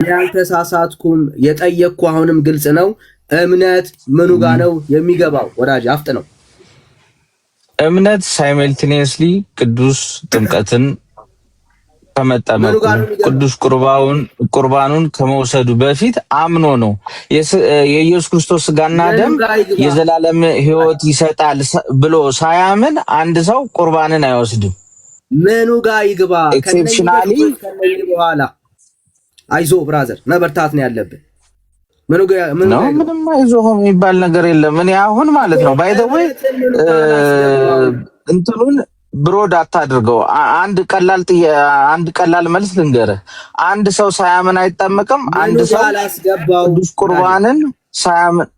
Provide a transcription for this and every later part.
ያልተሳሳትኩም የጠየቅኩ አሁንም ግልጽ ነው። እምነት ምኑ ጋ ነው የሚገባው? ወዳጅ አፍጥ ነው። እምነት ሳይመልቲኒየስሊ ቅዱስ ጥምቀትን ከመጠመቁ ቅዱስ ቁርባኑን ከመውሰዱ በፊት አምኖ ነው። የኢየሱስ ክርስቶስ ስጋና ደም የዘላለም ሕይወት ይሰጣል ብሎ ሳያምን አንድ ሰው ቁርባንን አይወስድም። ምኑ ጋር ይግባ? ኤክሴፕሽናሊ በኋላ አይዞ ብራዘር መበርታት ነው ያለብን። ምንም አይዞ የሚባል ነገር የለም። እኔ አሁን ማለት ነው ባይ ዘ ወይ እንትኑን ብሮድ አታድርገው። አንድ ቀላል መልስ ልንገርህ። አንድ ሰው ሳያምን አይጠመቅም። አንድ ሰው ቅዱስ ቁርባንን ሳያምን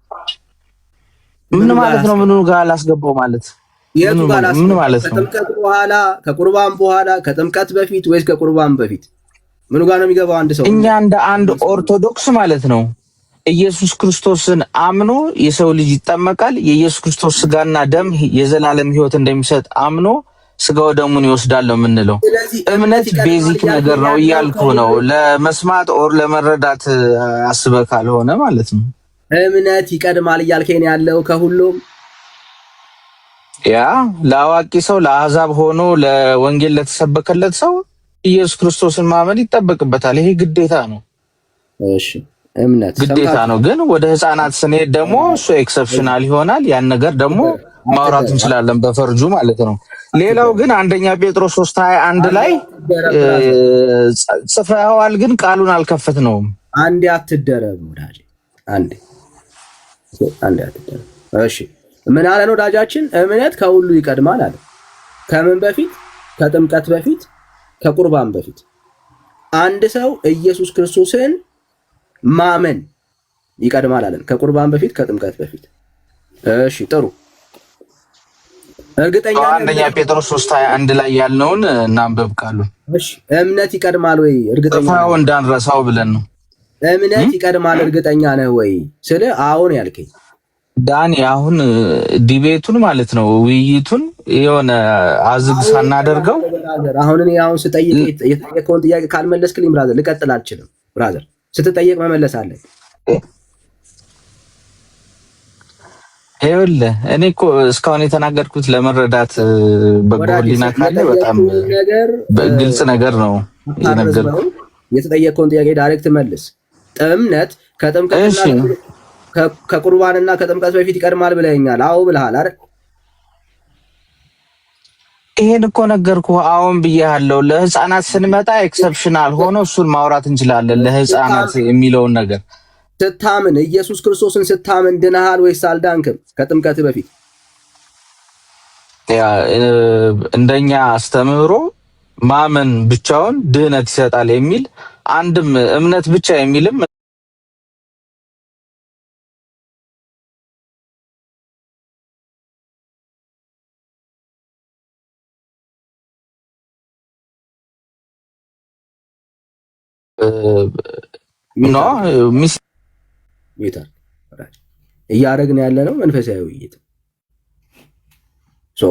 ምን ማለት ነው? ምኑ ጋር አላስገባው ማለት ምን ማለት ነው? ከጥምቀት በኋላ ከቁርባን በኋላ ከጥምቀት በፊት ወይስ ከቁርባን በፊት ምኑ ጋር ነው የሚገባው? አንድ ሰው እኛ እንደ አንድ ኦርቶዶክስ ማለት ነው ኢየሱስ ክርስቶስን አምኖ የሰው ልጅ ይጠመቃል። የኢየሱስ ክርስቶስ ስጋና ደም የዘላለም ሕይወት እንደሚሰጥ አምኖ ስጋው ደሙን ይወስዳል ነው የምንለው። እምነት ቤዚክ ነገር ነው እያልኩ ነው። ለመስማት ኦር ለመረዳት አስበህ ካልሆነ ማለት ነው። እምነት ይቀድማል እያልከኝ ያለው ከሁሉም ያ ለአዋቂ ሰው ለአሕዛብ ሆኖ ለወንጌል ለተሰበከለት ሰው ኢየሱስ ክርስቶስን ማመን ይጠበቅበታል። ይሄ ግዴታ ነው። እሺ እምነት ግዴታ ነው። ግን ወደ ህፃናት ስንሄድ ደግሞ እሱ ኤክሰፕሽናል ይሆናል። ያን ነገር ደግሞ ማውራት እንችላለን በፈርጁ ማለት ነው። ሌላው ግን አንደኛ ጴጥሮስ 3:21 ላይ ጽፈዋል፣ ግን ቃሉን አልከፈትነውም። አንዴ አትደረብ ወዳጄ፣ አንዴ አትደረብ። እሺ ምን አለ ነው ወዳጃችን? እምነት ከሁሉ ይቀድማል አለ። ከምን በፊት? ከጥምቀት በፊት፣ ከቁርባን በፊት። አንድ ሰው ኢየሱስ ክርስቶስን ማመን ይቀድማል አለን። ከቁርባን በፊት፣ ከጥምቀት በፊት። እሺ ጥሩ። እርግጠኛ አንደኛ ጴጥሮስ 3:21 ላይ ያልነውን እናንብብ ቃሉን። እሺ እምነት ይቀድማል ወይ? እርግጠኛ ነው እንዳንረሳው ብለን ነው። እምነት ይቀድማል እርግጠኛ ነህ ወይ ስለ አሁን ያልከኝ ዳኒ፣ አሁን ዲቤቱን ማለት ነው ውይይቱን የሆነ አዝግ ሳናደርገው አሁን እኔ ስጠይቅ የጠየቀውን ጥያቄ ካልመለስክልኝ ብራዘር ልቀጥል አልችልም። ብራዘር ስትጠይቅ መመለስ አለ። ይኸውልህ እኔ እኮ እስካሁን የተናገርኩት ለመረዳት በጎሊና ካለ በጣም ግልጽ ነገር ነው የነገርኩት። የተጠየቀውን ጥያቄ ዳይሬክት መልስ። እምነት ከቁርባንና ከጥምቀት በፊት ይቀድማል ብለኸኛል። አዎ ብለሃል አይደል? ይሄን እኮ ነገርኩህ። አሁን ብያለሁ። ለህፃናት ስንመጣ ኤክሰፕሽናል ሆኖ እሱን ማውራት እንችላለን። ለህፃናት የሚለውን ነገር ስታምን ኢየሱስ ክርስቶስን ስታምን ድነሃል ወይስ አልዳንክም? ከጥምቀት በፊት ያ እንደኛ አስተምህሮ ማመን ብቻውን ድህነት ይሰጣል የሚል አንድም እምነት ብቻ የሚልም ሚስ እያደረግን ያለ ነው መንፈሳዊ ውይይት።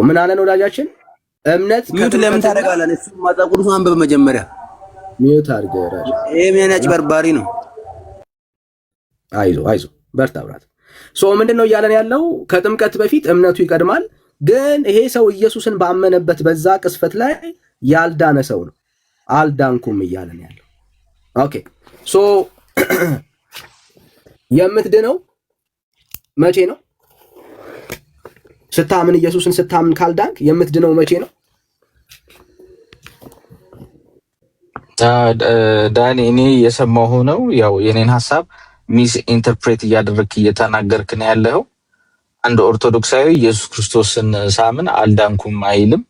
ምን አለን ወዳጃችን? እምነት ሚዩት ለምን ታደርጋለህ? እሱ ማጣቁሩ አንበብ መጀመሪያ ሚዩት አድርገህ ይሄ ምን አጭበርባሪ ነው። አይዞ በርታ ብራት። ምንድነው እያለን ያለው? ከጥምቀት በፊት እምነቱ ይቀድማል። ግን ይሄ ሰው ኢየሱስን ባመነበት በዛ ቅስፈት ላይ ያልዳነ ሰው ነው። አልዳንኩም እያለን ያለው ኦኬ። የምትድነው መቼ ነው? ስታምን ኢየሱስን ስታምን ካልዳንክ የምትድነው መቼ ነው? ዳኒ እኔ የሰማሁ ነው። ያው የኔን ሐሳብ ሚስ ኢንተርፕሬት እያደረግክ እየተናገርክ ነው ያለው። አንድ ኦርቶዶክሳዊ ኢየሱስ ክርስቶስን ሳምን አልዳንኩም አይልም።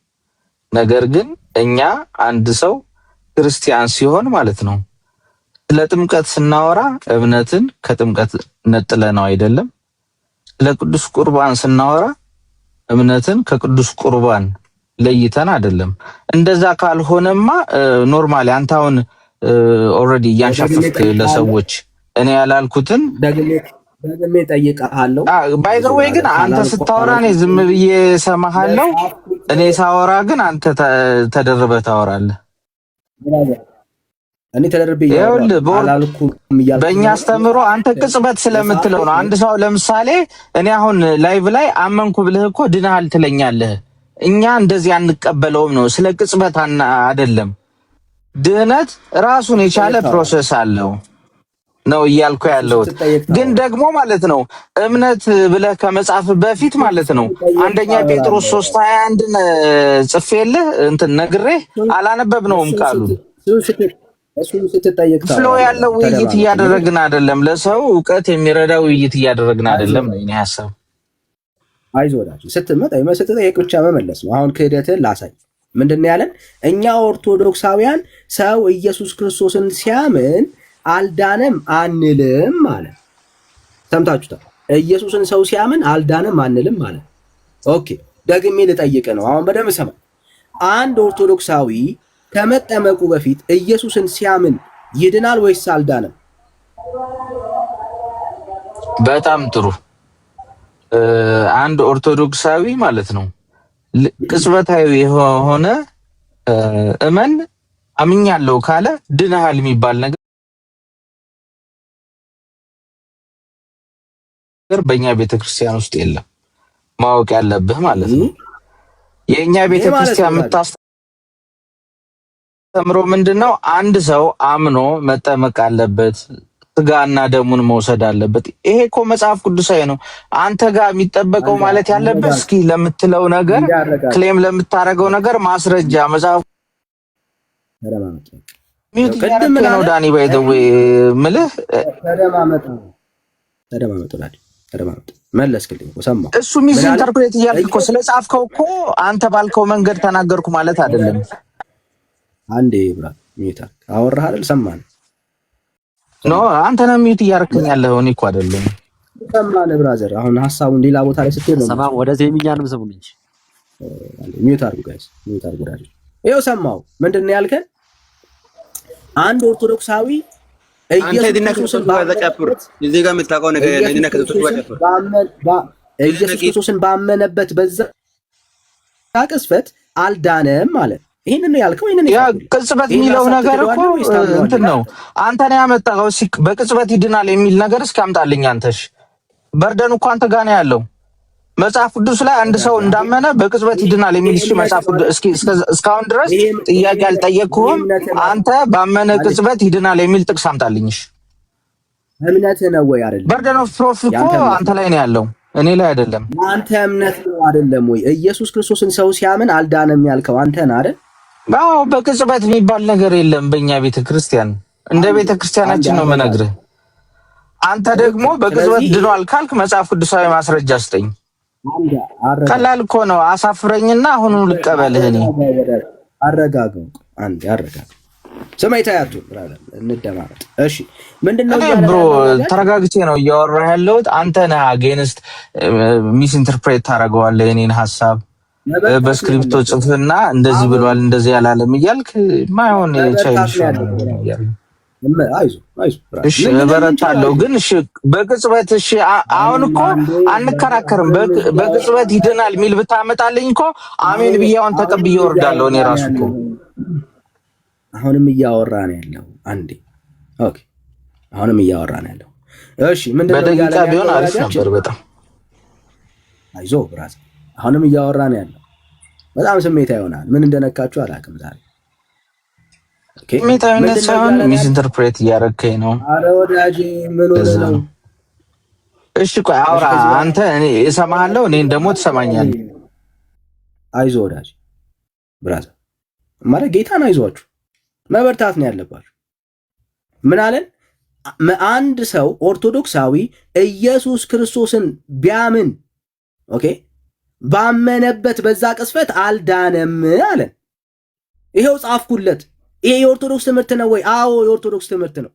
ነገር ግን እኛ አንድ ሰው ክርስቲያን ሲሆን ማለት ነው ለጥምቀት ስናወራ እምነትን ከጥምቀት ነጥለ ነው አይደለም። ለቅዱስ ቁርባን ስናወራ እምነትን ከቅዱስ ቁርባን ለይተን አይደለም። እንደዛ ካልሆነማ ኖርማሊ አንተ አሁን ኦሬዲ እያንሻፈፍክ ለሰዎች እኔ ያላልኩትን ደግሜ ጠይቀሃለሁ። ባይ ዘ ወይ ግን አንተ ስታወራ እኔ ዝም ብዬ ሰማሃለሁ። እኔ ሳወራ ግን አንተ ተደርበህ ታወራለህ። እኔ ተደርቤ አላልኩም እያልኩ በእኛ አስተምሮ አንተ ቅጽበት ስለምትለው ነው። አንድ ሰው ለምሳሌ እኔ አሁን ላይቭ ላይ አመንኩ ብልህ እኮ ድነሃል ትለኛለህ። እኛ እንደዚህ አንቀበለውም ነው። ስለ ቅጽበት አይደለም። ድህነት ራሱን የቻለ ፕሮሰስ አለው ነው እያልኩ ያለሁት። ግን ደግሞ ማለት ነው እምነት ብለህ ከመጻፍ በፊት ማለት ነው አንደኛ ጴጥሮስ 3:21ን ጽፌልህ እንትን ነግሬህ አላነበብነውም ቃሉን። እሱን ስትጠየቅ ፍሎ ያለው ውይይት እያደረግን አይደለም። ለሰው እውቀት የሚረዳ ውይይት እያደረግን አይደለም ነው የእኔ ሐሳብ። አይዞህ ወዳጅ ስትጠየቅ ብቻ መመለስ ነው። አሁን ክህደትህን ላሳይ። ምንድን ነው ያለን? እኛ ኦርቶዶክሳውያን ሰው ኢየሱስ ክርስቶስን ሲያምን አልዳነም አንልም ማለት ሰምታችሁታል። ኢየሱስን ሰው ሲያምን አልዳነም አንልም ማለት። ኦኬ ደግሜ ልጠይቅ ነው። አሁን በደንብ ሰማ። አንድ ኦርቶዶክሳዊ ከመጠመቁ በፊት ኢየሱስን ሲያምን ይድናል ወይስ አልዳነም? በጣም ጥሩ። አንድ ኦርቶዶክሳዊ ማለት ነው ቅጽበታዊ የሆነ እመን አምኛለሁ ካለ ድነሃል የሚባል ነገር በእኛ ቤተክርስቲያን ውስጥ የለም። ማወቅ ያለብህ ማለት ነው። የእኛ ቤተክርስቲያን የምታስተምሮ ምንድነው? አንድ ሰው አምኖ መጠመቅ አለበት፣ ስጋና ደሙን መውሰድ አለበት። ይሄ እኮ መጽሐፍ ቅዱሳዊ ነው። አንተ ጋር የሚጠበቀው ማለት ያለበት እስኪ ለምትለው ነገር ክሌም ለምታረገው ነገር ማስረጃ መጽሐፍ ነው። ዳኒ ባይ ዘ ዌይ ምልህ ተደማመጡ መለስክልኝ እኮ ሰማሁ። እሱ ሚስ ኢንተርፕሬት እያልክ እኮ ስለጻፍከው እኮ አንተ ባልከው መንገድ ተናገርኩ ማለት አይደለም። አንዴ ብራ ሚታ አወራህ አይደል? ሰማን ኖ አንተ ነህ ሚት እያረከኝ ያለው እኔ እኮ አይደለም። ሰማን ብራዘር። አሁን ሐሳቡን ሌላ ቦታ ላይ ስትሄድ ነው ሰማም። ወደዚህ የሚኛንም ስሙ እንጂ ሚውት አድርጉ ጋይስ፣ ሚውት አድርጉ ዳጅ። ይኸው ሰማው። ምንድን ነው ያልከን? አንድ ኦርቶዶክሳዊ ኢየሱስ ክርስቶስን ባመነበት በዛ ቅጽበት አልዳነም ማለት ይሄንን ነው ያልከው። ይሄንን ያ ቅጽበት የሚለው ነገር እኮ እንትን ነው። አንተ ነው ያመጣኸው። በቅጽበት ይድናል የሚል ነገር እስካምጣልኝ አንተሽ በርደን እኮ አንተ ጋር ነው ያለው። መጽሐፍ ቅዱስ ላይ አንድ ሰው እንዳመነ በቅጽበት ይድናል የሚል መጽሐፍ ቅዱስ እስካሁን ድረስ ጥያቄ አልጠየቅኩህም። አንተ ባመነ ቅጽበት ይድናል የሚል ጥቅስ አምጣልኝሽ። እምነትህ ነው ወይ አይደለም? በርደን ኦፍ ፕሮፍ እኮ አንተ ላይ ነው ያለው፣ እኔ ላይ አይደለም። አንተ እምነት ነው አይደለም ወይ? ኢየሱስ ክርስቶስን ሰው ሲያምን አልዳነም ያልከው አንተ ነህ አይደል? አዎ፣ በቅጽበት የሚባል ነገር የለም በእኛ ቤተክርስቲያን። እንደ ቤተክርስቲያናችን ነው የምነግርህ። አንተ ደግሞ በቅጽበት ድኗል ካልክ መጽሐፍ ቅዱሳዊ ማስረጃ ስጠኝ። ቀላል እኮ ነው። አሳፍረኝና አሁኑ ልቀበልህ። እኔ አረጋጋው፣ አንዴ አረጋጋው። ሰማይታ ያቱ ብራዘር እንደማመጥ። እሺ ምንድነው ብሮ? ተረጋግቼ ነው እያወራህ ያለሁት። አንተ ነህ አጌንስት ሚስ ኢንተርፕሬት ታደርገዋለህ የኔን ሐሳብ በስክሪፕቶ ጽፍና እንደዚህ ብሏል እንደዚህ ያላለም እያልክ ማይሆን ቻይልሽ ነው። አይዞህ እሺ እበረታለሁ። ግን እሺ በቅጽበት እሺ አሁን እኮ አንከራከርም። በቅጽበት ይድናል የሚል ብታመጣልኝ እኮ አሜን ብዬ አሁን ተቀብዬ ወርዳለሁ። እኔ ራሱ እኮ አሁንም እያወራ ነው ያለው። አንዴ ኦኬ፣ አሁንም እያወራ ነው ያለው። እሺ ምንድነው? በደቂቃ ቢሆን አሪፍ ነበር በጣም። አይዞህ ብራዘር፣ አሁንም እያወራ ነው ያለው። በጣም ስሜታ ይሆናል። ምን እንደነካችሁ አላውቅም ዛሬ። ኦኬ፣ ስሜታዊነት ሳይሆን ሚስ ኢንተርፕሬት እያረከኝ ነው። አረ ወዳጄ ምን ሆነ ነው? እሺ ቆይ አውራ አንተ። እኔ እሰማሃለሁ፣ እኔን ደግሞ ትሰማኛለህ። አይዞህ ወዳጄ ብራዘር፣ ማለት ጌታን አይዟችሁ መበርታት ነው ያለባችሁ። ምን አለን? አንድ ሰው ኦርቶዶክሳዊ ኢየሱስ ክርስቶስን ቢያምን ኦኬ፣ ባመነበት በዛ ቅስፈት አልዳነም አለን። ይሄው ጻፍኩለት። ይሄ የኦርቶዶክስ ትምህርት ነው ወይ? አዎ የኦርቶዶክስ ትምህርት ነው።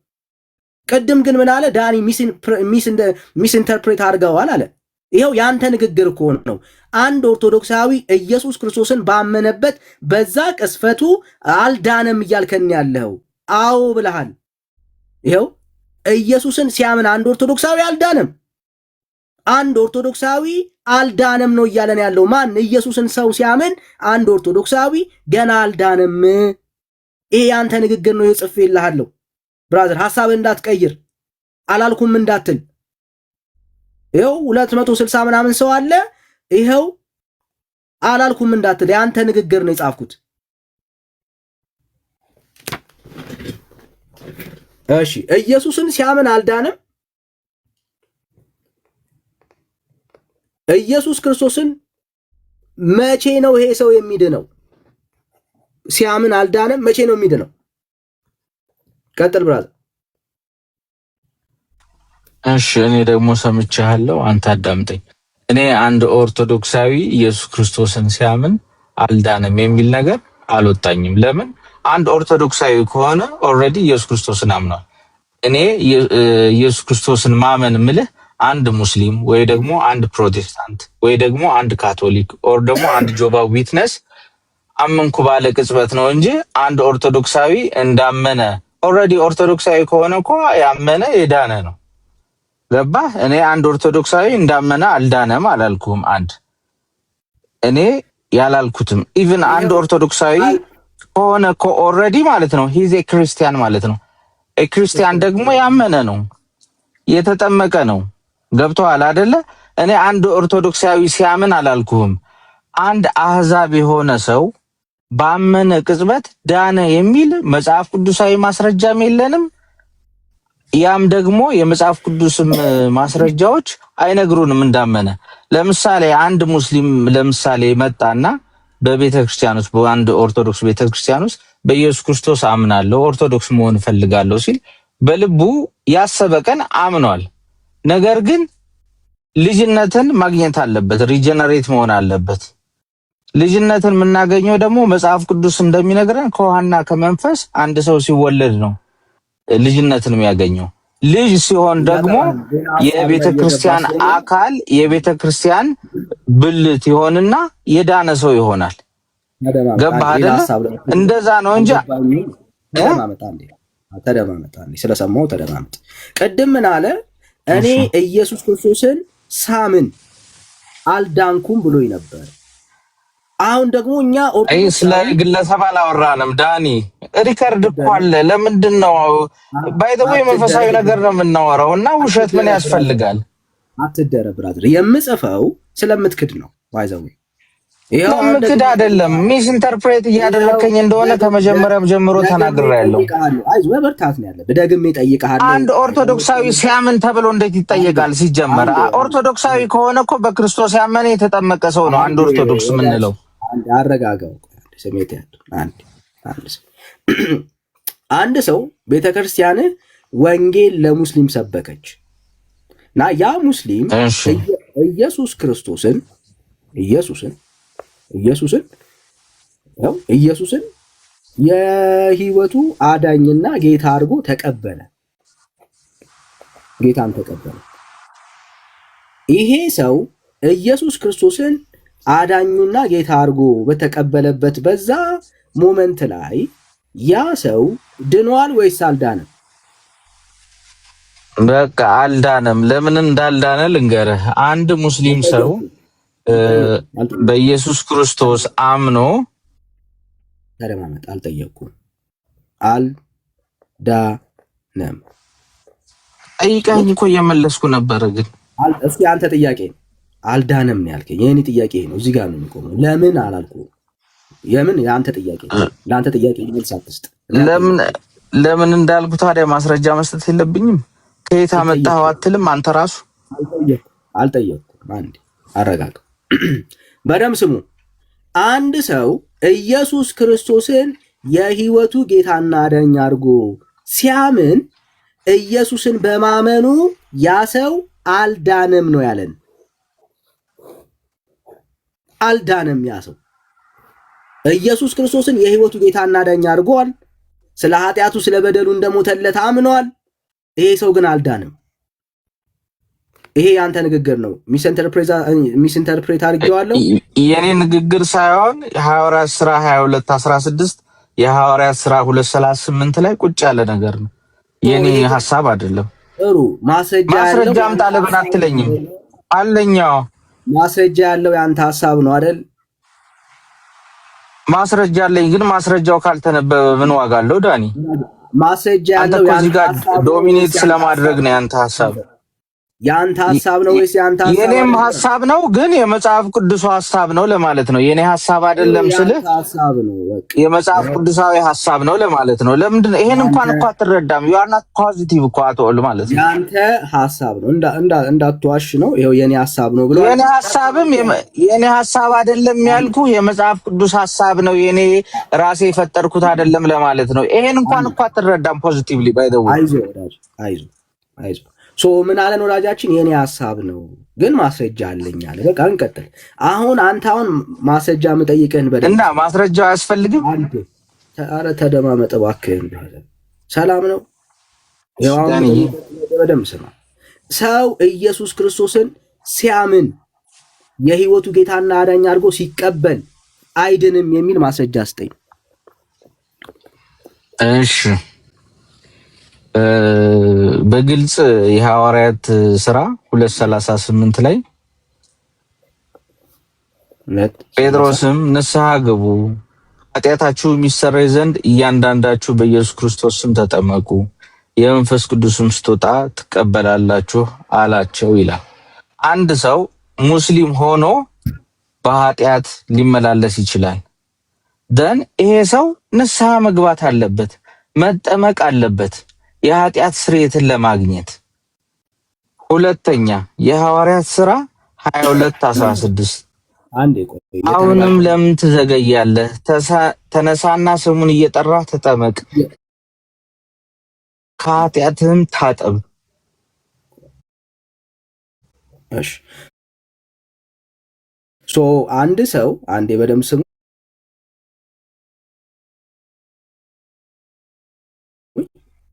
ቅድም ግን ምን አለ ዳኒ? ሚስ ኢንተርፕሬት አድርገዋል አለ። ይሄው ያንተ ንግግር እኮ ነው። አንድ ኦርቶዶክሳዊ ኢየሱስ ክርስቶስን ባመነበት በዛ ቅስፈቱ አልዳነም እያልከን ያለው። አዎ ብለሃል። ይሄው ኢየሱስን ሲያምን አንድ ኦርቶዶክሳዊ አልዳነም፣ አንድ ኦርቶዶክሳዊ አልዳነም ነው እያለን ያለው። ማን? ኢየሱስን ሰው ሲያምን አንድ ኦርቶዶክሳዊ ገና አልዳነም። ይሄ ያንተ ንግግር ነው። ጽፌልሃለሁ ብራዘር፣ ሐሳብ እንዳትቀይር አላልኩም እንዳትል። ይኸው 260 ምናምን ሰው አለ። ይኸው አላልኩም እንዳትል፣ ያንተ ንግግር ነው የጻፍኩት። እሺ ኢየሱስን ሲያምን አልዳንም። ኢየሱስ ክርስቶስን መቼ ነው ይሄ ሰው የሚድነው? ሲያምን አልዳንም። መቼ ነው የሚድነው? ቀጥል ብራዘር። እሺ እኔ ደግሞ ሰምቻለሁ፣ አንተ አዳምጠኝ። እኔ አንድ ኦርቶዶክሳዊ ኢየሱስ ክርስቶስን ሲያምን አልዳንም የሚል ነገር አልወጣኝም። ለምን? አንድ ኦርቶዶክሳዊ ከሆነ ኦልሬዲ ኢየሱስ ክርስቶስን አምኗል። እኔ ኢየሱስ ክርስቶስን ማመን ምልህ አንድ ሙስሊም ወይ ደግሞ አንድ ፕሮቴስታንት ወይ ደግሞ አንድ ካቶሊክ ኦር ደግሞ አንድ ጆባ ዊትነስ አመንኩ ባለ ቅጽበት ነው እንጂ አንድ ኦርቶዶክሳዊ እንዳመነ ኦልሬዲ ኦርቶዶክሳዊ ከሆነ እኮ ያመነ የዳነ ነው። ገባህ? እኔ አንድ ኦርቶዶክሳዊ እንዳመነ አልዳነም አላልኩም። አንድ እኔ ያላልኩትም ኢቭን አንድ ኦርቶዶክሳዊ ከሆነ እኮ ኦልሬዲ ማለት ነው ሂዝ ኤ ክርስቲያን ማለት ነው። ክርስቲያን ደግሞ ያመነ ነው፣ የተጠመቀ ነው። ገብቶሃል አይደለ? እኔ አንድ ኦርቶዶክሳዊ ሲያምን አላልኩም። አንድ አህዛብ የሆነ ሰው ባመነ ቅጽበት ዳነ የሚል መጽሐፍ ቅዱሳዊ ማስረጃም የለንም። ያም ደግሞ የመጽሐፍ ቅዱስም ማስረጃዎች አይነግሩንም እንዳመነ። ለምሳሌ አንድ ሙስሊም ለምሳሌ መጣና በቤተ ክርስቲያን ውስጥ በአንድ ኦርቶዶክስ ቤተ ክርስቲያን ውስጥ በኢየሱስ ክርስቶስ አምናለሁ ኦርቶዶክስ መሆን እፈልጋለሁ ሲል በልቡ ያሰበ ቀን አምኗል። ነገር ግን ልጅነትን ማግኘት አለበት፣ ሪጀነሬት መሆን አለበት። ልጅነትን የምናገኘው ደግሞ መጽሐፍ ቅዱስ እንደሚነግረን ከውሃና ከመንፈስ አንድ ሰው ሲወለድ ነው ልጅነትን የሚያገኘው። ልጅ ሲሆን ደግሞ የቤተ ክርስቲያን አካል የቤተ ክርስቲያን ብልት ይሆንና የዳነ ሰው ይሆናል። ገባህ አይደል? እንደዛ ነው እንጂ ተደማመጣ ስለሰማው ተደማመጥ። ቅድም ምን አለ? እኔ ኢየሱስ ክርስቶስን ሳምን አልዳንኩም ብሎኝ ነበር። አሁን ደግሞ እኛ ስለ ግለሰብ አላወራንም ዳኒ፣ ሪከርድ እኮ አለ። ለምንድን ነው ባይ ዘ ወይ መንፈሳዊ ነገር ነው የምናወራው እና ውሸት ምን ያስፈልጋል? አትደረ ብራዘር፣ የምጽፈው ስለምትክድ ነው። ባይ ዘ ወይ ይሄው ምክድ አይደለም። ሚስ ኢንተርፕሬት እያደረከኝ እንደሆነ ከመጀመሪያም ጀምሮ ተናግሬያለሁ። አይዞህ በበርታት ነው ያለ። በደግሜ ጠይቀሃለሁ። አንድ ኦርቶዶክሳዊ ሲያምን ተብሎ እንዴት ይጠየቃል? ሲጀመር ኦርቶዶክሳዊ ከሆነ እኮ በክርስቶስ ያመነ የተጠመቀ ሰው ነው አንድ ኦርቶዶክስ የምንለው። አረጋጋው ስሜት ያለው አንድ ሰው ቤተክርስቲያን ወንጌል ለሙስሊም ሰበከች እና ያ ሙስሊም ኢየሱስን የህይወቱ አዳኝና ጌታ አድርጎ ተቀበለ። ጌታን ተቀበለ። ይሄ ሰው ኢየሱስ ክርስቶስን አዳኙና ጌታ አድርጎ በተቀበለበት በዛ ሞመንት ላይ ያ ሰው ድኗል ወይስ አልዳነም? በቃ አልዳነም። ለምን እንዳልዳነ ልንገርህ። አንድ ሙስሊም ሰው በኢየሱስ ክርስቶስ አምኖ ተደማመጥ። አልጠየቅኩም። አልዳነም ጠይቀኝ እኮ እየመለስኩ ነበረ። ግን እስኪ አንተ ጥያቄ አልዳነም ነው ያልከኝ። የኔ ጥያቄ ነው፣ እዚህ ጋር ነው የሚቆመው። ለምን አላልኩም? የምን የአንተ ጥያቄ ለአንተ ጥያቄ መልስ አትስጥ። ለምን እንዳልኩ ታዲያ ማስረጃ መስጠት የለብኝም? ከየት አመጣኸው አትልም አንተ ራሱ? አልጠየቅኩም። አንዴ አረጋጋ። በደም ስሙ። አንድ ሰው ኢየሱስ ክርስቶስን የህይወቱ ጌታና አዳኝ አድርጎ ሲያምን ኢየሱስን በማመኑ ያ ሰው አልዳነም ነው ያለን። አልዳነም። ያ ሰው ኢየሱስ ክርስቶስን የህይወቱ ጌታና አዳኝ አድርጓል። ስለ ኃጢአቱ ስለ በደሉ እንደሞተለት አምኗል። ይሄ ሰው ግን አልዳነም። ይሄ ያንተ ንግግር ነው። ሚስ ኢንተርፕሬት አድርጌዋለሁ። የኔ ንግግር ሳይሆን የሐዋርያት ሥራ 22:16 የሐዋርያት ሥራ 2:38 ላይ ቁጭ ያለ ነገር ነው። የኔ ሐሳብ አይደለም። ጥሩ ማስረጃ አምጣ ለምን አትለኝም? አለኛው ማስረጃ ያለው ያንተ ሐሳብ ነው አይደል? ማስረጃ አለኝ፣ ግን ማስረጃው ካልተነበበ ምን ዋጋ አለው ዳኒ? ማስረጃ አንተ ያለው እኮ እዚህ ጋር ዶሚኔት ስለማድረግ ነው ያንተ ሐሳብ። ያንተ ሐሳብ ነው ወይስ ያንተ ሐሳብ? የኔም ሐሳብ ነው፣ ግን የመጽሐፍ ቅዱሱ ሐሳብ ነው ለማለት ነው። የኔ ሐሳብ አይደለም ስልህ ሐሳብ ነው በቃ የመጽሐፍ ቅዱሳዊ ሐሳብ ነው ለማለት ነው። ለምንድን ነው ይሄን እንኳን እኮ አትረዳም? you are not positive እኮ አትወል ማለት ነው። ያንተ ሐሳብ ነው እንዳትዋሽ ነው። ይሄው የኔ ሐሳብ ነው ብሎ የኔ ሐሳብም የኔ ሐሳብ አይደለም ያልኩ የመጽሐፍ ቅዱስ ሐሳብ ነው፣ የኔ ራሴ የፈጠርኩት አይደለም ለማለት ነው። ይሄን እንኳን እኮ አትረዳም ፖዚቲቭሊ ባይ ዘ ወይ። አይዞህ ወዳጅ አይዞህ ሶ ምን አለን ወዳጃችን? የኔ ሐሳብ ነው ግን ማስረጃ አለኝ አለ። በቃ እንቀጥል። አንተ ማስረጃ የምጠይቅህን በደንብ እና ማስረጃ አያስፈልግም። ኧረ ተደማመጥ እባክህን። ሰላም ነው። ያው በደንብ ስማ። ሰው ኢየሱስ ክርስቶስን ሲያምን የህይወቱ ጌታና አዳኝ አድርጎ ሲቀበል አይድንም የሚል ማስረጃ ስጠኝ። እሺ በግልጽ የሐዋርያት ሥራ 2:38 ላይ ጴጥሮስም ንስሐ ግቡ ኃጢአታችሁ የሚሰረይ ዘንድ እያንዳንዳችሁ በኢየሱስ ክርስቶስ ስም ተጠመቁ የመንፈስ ቅዱስም ስጦታ ትቀበላላችሁ አላቸው ይላል። አንድ ሰው ሙስሊም ሆኖ በኃጢአት ሊመላለስ ይችላል። ደን ይሄ ሰው ንስሐ መግባት አለበት፣ መጠመቅ አለበት የኃጢአት ስርየትን ለማግኘት። ሁለተኛ የሐዋርያት ሥራ 22:16 አሁንም ለምን ትዘገያለህ? ተነሳና ስሙን እየጠራህ ተጠመቅ ከኃጢአትህም ታጠብ። እሺ ሶ አንድ ሰው አንዴ በደምብ ስሙ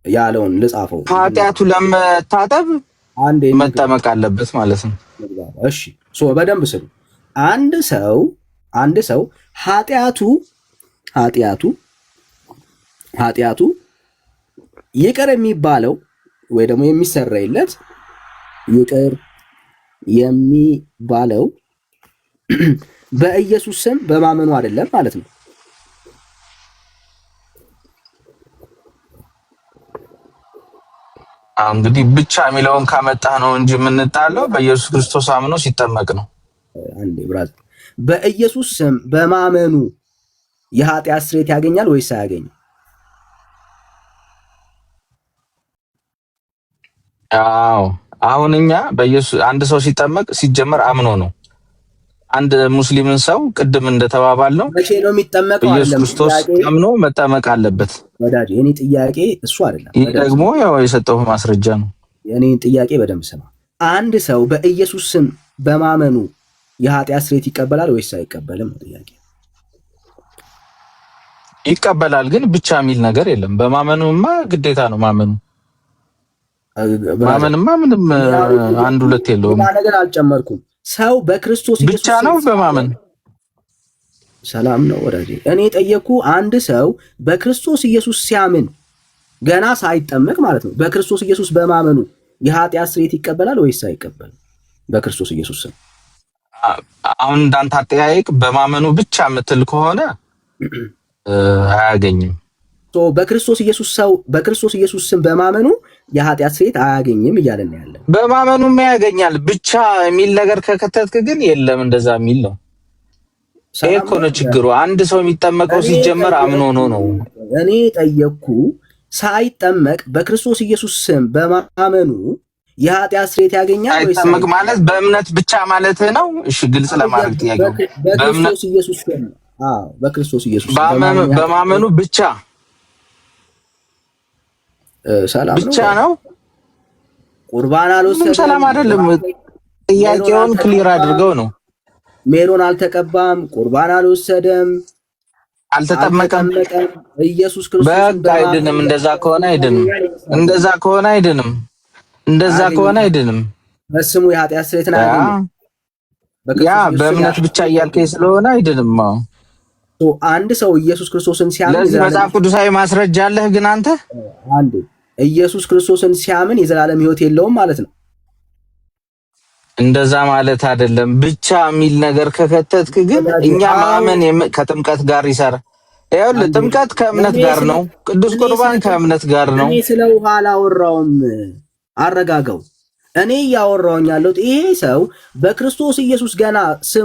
ያለውን ልጻፈው። ኃጢአቱ ለመታጠብ አንዴ መጠመቅ አለበት ማለት ነው። እሺ ሶ በደንብ ስሙ። አንድ ሰው ኃጢአቱ ይቅር የሚባለው ወይ ደግሞ የሚሰረይለት ይቅር የሚባለው በኢየሱስ ስም በማመኑ አይደለም ማለት ነው። እንግዲህ ብቻ የሚለውን ካመጣህ ነው እንጂ የምንጣለው በኢየሱስ ክርስቶስ አምኖ ሲጠመቅ ነው። አንዴ ብራዘር፣ በኢየሱስ ስም በማመኑ የኃጢአት ስርየት ያገኛል ወይስ አያገኝም? አዎ አሁን እኛ በኢየሱስ አንድ ሰው ሲጠመቅ ሲጀመር አምኖ ነው። አንድ ሙስሊምን ሰው ቅድም እንደተባባል ነው መቼ ነው የሚጠመቀው? ኢየሱስ ክርስቶስ አምኖ መጠመቅ አለበት። ወዳጅ የኔ ጥያቄ እሱ አይደለም። ይህ ደግሞ ያው የሰጠው ማስረጃ ነው። የኔን ጥያቄ በደንብ ስማ። አንድ ሰው በኢየሱስ ስም በማመኑ የኃጢአት ስርየት ይቀበላል ወይስ አይቀበልም? ጥያቄ ይቀበላል፣ ግን ብቻ የሚል ነገር የለም። በማመኑማ ግዴታ ነው ማመኑ። ማመንማ ምንም አንድ ሁለት የለውም። ነገር አልጨመርኩም። ሰው በክርስቶስ ኢየሱስ ብቻ ነው በማመን ሰላም ነው ወዳጄ። እኔ ጠየቅኩ። አንድ ሰው በክርስቶስ ኢየሱስ ሲያምን ገና ሳይጠመቅ ማለት ነው፣ በክርስቶስ ኢየሱስ በማመኑ የኃጢአት ስርየት ይቀበላል ወይስ አይቀበልም? በክርስቶስ ኢየሱስ ስም አሁን እንዳንተ አጠያየቅ በማመኑ ብቻ የምትል ከሆነ አያገኝም። በክርስቶስ ኢየሱስ ስም በማመኑ የኃጢአት ስርየት አያገኝም እያለን ያለን። በማመኑም ያገኛል ብቻ የሚል ነገር ከከተትክ ግን የለም እንደዛ የሚል ነው። ይሄ እኮ ነው ችግሩ። አንድ ሰው የሚጠመቀው ሲጀመር አምኖ ነው። እኔ ጠየቅኩ። ሳይጠመቅ በክርስቶስ ኢየሱስ ስም በማመኑ የኃጢአት ስርየት ያገኛል ወይስ? ሳይጠመቅ ማለት በእምነት ብቻ ማለት ነው። እሺ ግልጽ ለማድረግ ጥያቄው በክርስቶስ ኢየሱስ ስም በክርስቶስ ኢየሱስ በማመኑ ብቻ ሰላም ብቻ ነው። ቁርባን አልወሰደም። ሰላም አይደለም። ጥያቄውን ክሊር አድርገው ነው። ሜሮን አልተቀባም፣ ቁርባን አልወሰደም፣ አልተጠመቀም። ኢየሱስ ክርስቶስ በቃ አይድንም። እንደዛ ከሆነ አይድንም። በስሙ የኃጢአት ስርየትን አያገኝም። ያ በእምነት ብቻ እያልከኝ ስለሆነ አይድንም። አንድ ሰው ኢየሱስ ክርስቶስን ሲያምን ለዚህ መጽሐፍ ቅዱሳዊ ማስረጃ አለህ? ግን አንተ ኢየሱስ ክርስቶስን ሲያምን የዘላለም ሕይወት የለውም ማለት ነው። እንደዛ ማለት አይደለም። ብቻ የሚል ነገር ከከተትክ ግን እኛ ማመን ከጥምቀት ጋር ይሰራ። ይኸውልህ ጥምቀት ከእምነት ጋር ነው። ቅዱስ ቁርባን ከእምነት ጋር ነው። እኔ ስለ ውሃ አላወራውም። አረጋጋው። እኔ እያወራሁኝ ያለሁት ይሄ ሰው በክርስቶስ ኢየሱስ ገና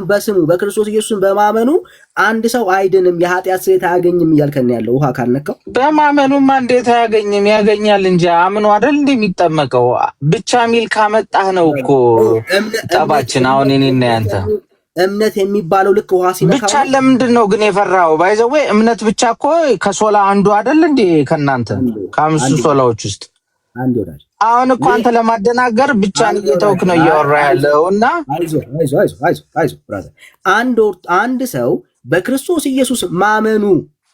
በስሙ በክርስቶስ ኢየሱስን በማመኑ አንድ ሰው አይድንም፣ የኃጢአት ስርየት አያገኝም እያልከን ያለው ውሃ ካልነካው። በማመኑማ እንዴት አያገኝም? ያገኛል እንጂ አምኖ አይደል እንደሚጠመቀው። ብቻ ሚል ካመጣህ ነው እኮ ጠባችን። አሁን እኔና ያንተ እምነት የሚባለው ልክ ውሃ ሲነካው ብቻ። ለምንድን ነው ግን የፈራው? ባይዘው እምነት ብቻ እኮ ከሶላ አንዱ አይደል እንዴ? ከናንተ ከአምስቱ ሶላዎች ውስጥ አንድ ወዳጅ። አሁን እኮ አንተ ለማደናገር ብቻ እየተውክ ነው እያወራ ያለው። እና አይዞህ ብራዘር፣ አንድ ሰው በክርስቶስ ኢየሱስ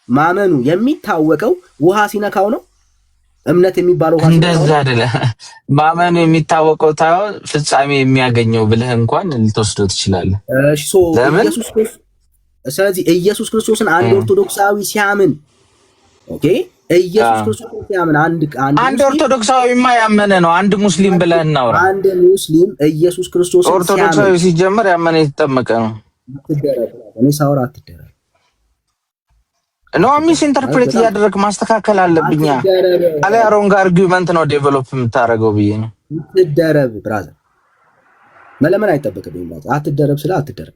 ማመኑ የሚታወቀው ውሃ ሲነካው ነው። እምነት የሚባለው ውሃ እንደዛ አይደለ? ማመኑ የሚታወቀው ታው ፍጻሜ የሚያገኘው ብለህ እንኳን ልትወስደው ትችላለህ። እሺ ስለዚህ ኢየሱስ ክርስቶስን አንድ ኦርቶዶክሳዊ ሲያምን ኦኬ፣ ኢየሱስ ክርስቶስን ሲያምን አንድ ኦርቶዶክሳዊማ ያመነ ነው። አንድ ሙስሊም ብለህ እናውራ። አንድ ሙስሊም ኢየሱስ ክርስቶስን ሲያምን ኦርቶዶክሳዊ ሲጀመር ያመነ የተጠመቀ ነው። እኔ ሳወራ አትደረግ ነው። ሚስ ኢንተርፕሬት እያደረግ ማስተካከል አለብኛ። አለ ሮንግ አርጊውመንት ነው ዴቨሎፕ የምታደርገው ብዬ ነው። አትደረብ ብራዘር፣ መለመን አይጠበቅብኝም። አትደረብ ስለ አትደረብ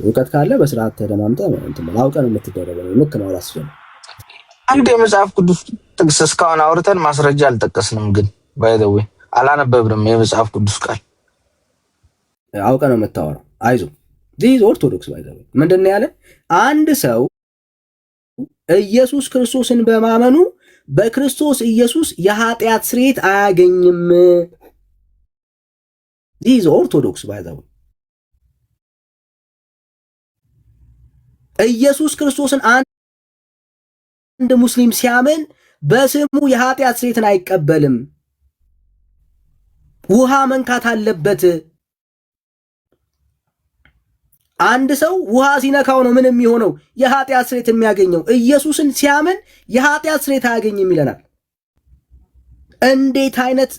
እውቀት ካለ በስርዓት ተደማምጠህ እንትን አውቀን የምትደረበው ልክ ነው። ራስ ጀምር። አንድ የመጽሐፍ ቅዱስ ጥቅስ እስካሁን አውርተን ማስረጃ አልጠቀስንም። ግን ባይ ዘ ዌይ አላነበብንም የመጽሐፍ ቅዱስ ቃል። አውቀን ነው የምታወራው። አይዞህ ዲዝ ኦርቶዶክስ ባይ ዘ ዌይ ምንድን ነው ያለ? አንድ ሰው ኢየሱስ ክርስቶስን በማመኑ በክርስቶስ ኢየሱስ የኃጢአት ስርየት አያገኝም። ዲዝ ኦርቶዶክስ ባይ ዘ ዌይ ኢየሱስ ክርስቶስን አንድ ሙስሊም ሲያምን በስሙ የኃጢአት ስርየትን አይቀበልም። ውሃ መንካት አለበት። አንድ ሰው ውሃ ሲነካው ነው ምን የሚሆነው? የኃጢአት ስርየት የሚያገኘው። ኢየሱስን ሲያምን የኃጢአት ስርየት አያገኝም ይለናል። እንዴት አይነት